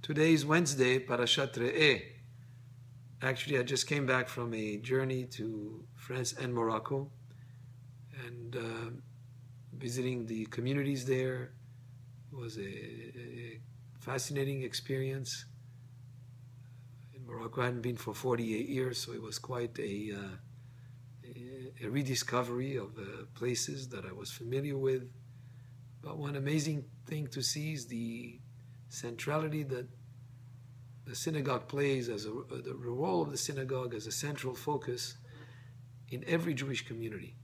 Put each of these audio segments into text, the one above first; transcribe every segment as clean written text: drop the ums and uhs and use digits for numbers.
Today is Wednesday, Parashat Re'eh. Actually, I just came back from a journey to France and Morocco and visiting the communities there. It was a fascinating experience. In Morocco, I hadn't been for 48 years, so it was quite a rediscovery of places that I was familiar with. But one amazing thing to see is the centrality that the synagogue plays the role of the synagogue as a central focus in every Jewish community,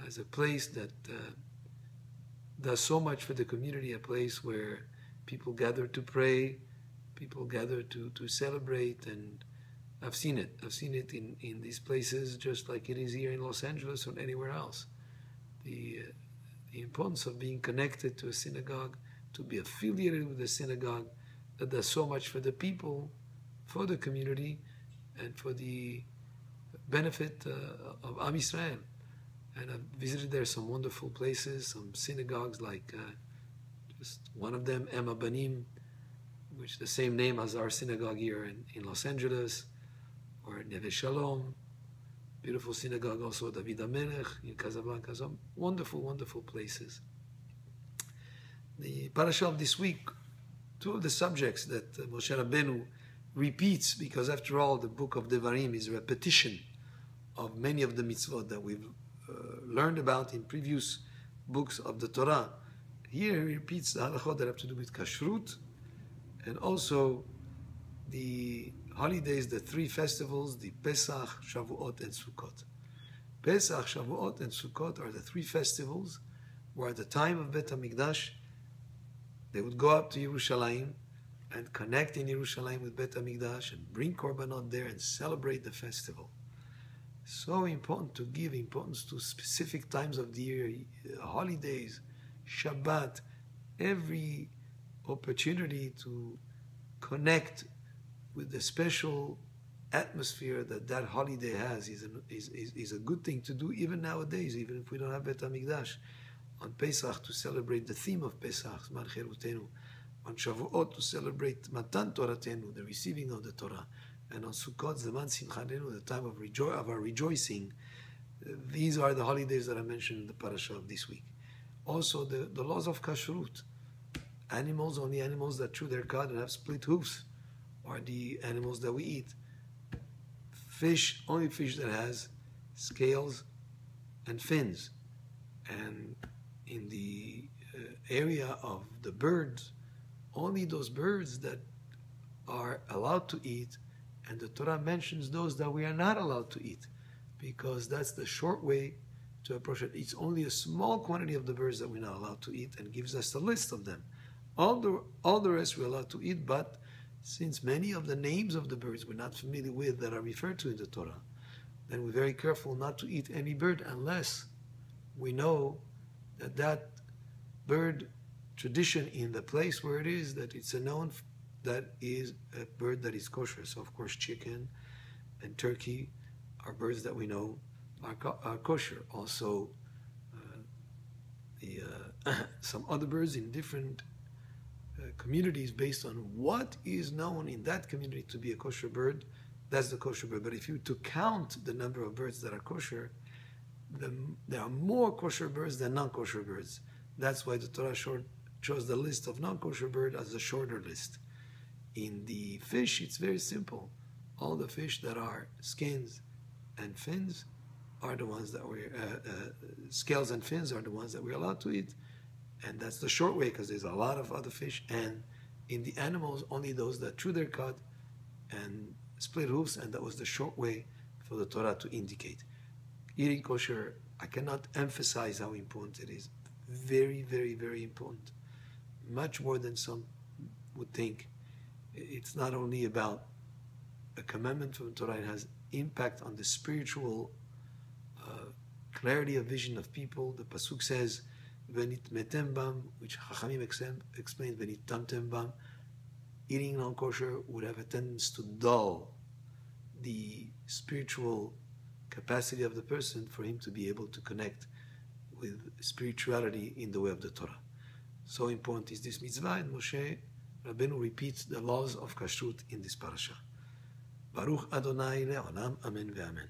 as a place that does so much for the community, a place where people gather to pray, people gather to celebrate, and I've seen it in these places just like it is here in Los Angeles or anywhere else. The importance of being connected to a synagogue, to be affiliated with the synagogue, that does so much for the people, for the community, and for the benefit of Am Yisrael. And I've visited there some wonderful places, some synagogues like just one of them, Emma Banim, which is the same name as our synagogue here in Los Angeles, or Neve Shalom, beautiful synagogue also, David HaMelech in Casablanca. Some wonderful, wonderful places. The parasha of this week, two of the subjects that Moshe Rabbeinu repeats, because after all, the book of Devarim is a repetition of many of the mitzvot that we've learned about in previous books of the Torah. Here he repeats the halachot that have to do with Kashrut, and also the holidays, the three festivals, the Pesach, Shavuot, and Sukkot. Pesach, Shavuot, and Sukkot are the three festivals where at the time of Bet HaMikdash, they would go up to Yerushalayim and connect in Yerushalayim with Bet HaMikdash and bring korbanot there and celebrate the festival. So important to give importance to specific times of the year, holidays, Shabbat, every opportunity to connect with the special atmosphere that holiday has is a good thing to do even nowadays, even if we don't have Bet HaMikdash. On Pesach to celebrate the theme of Pesach, Zman Cherutenu. On Shavuot to celebrate Matan Toratenu, the receiving of the Torah. And on Sukkot, Zman Simchanenu, the time of our rejoicing. These are the holidays that I mentioned in the parasha of this week. Also, the laws of Kashrut. Animals, only animals that chew their cud and have split hoofs are the animals that we eat. Fish, only fish that has scales and fins. And in the area of the birds, only those birds that are allowed to eat, and the Torah mentions those that we are not allowed to eat, because that's the short way to approach it. It's only a small quantity of the birds that we're not allowed to eat, and gives us a list of them. All the rest we're allowed to eat, but since many of the names of the birds we're not familiar with that are referred to in the Torah, then we're very careful not to eat any bird unless we know that bird tradition in the place where it is, that it's a known that is a bird that is kosher. So of course chicken and turkey are birds that we know are kosher. Also some other birds in different communities, based on what is known in that community to be a kosher bird, that's the kosher bird. But if you were to count the number of birds that are kosher, there are more kosher birds than non-kosher birds. That's why the Torah chose the list of non-kosher birds as a shorter list. In the fish, it's very simple. All the fish that are skins and fins are the ones that scales and fins are the ones that we're allowed to eat. And that's the short way, because there's a lot of other fish. And in the animals, only those that chew their cud and split hoofs, and that was the short way for the Torah to indicate. Eating kosher, I cannot emphasize how important it is. Very, very, very important. Much more than some would think. It's not only about a commandment from the Torah, it has impact on the spiritual clarity of vision of people. The Pasuk says, Venit metem bam, which Chachamim explains, Venit tamtem bam. Eating non-kosher would have a tendency to dull the spiritual capacity of the person for him to be able to connect with spirituality in the way of the Torah. So important is this mitzvah, and Moshe Rabbeinu repeats the laws of Kashrut in this parasha. Baruch Adonai le'olam, amen ve'amen.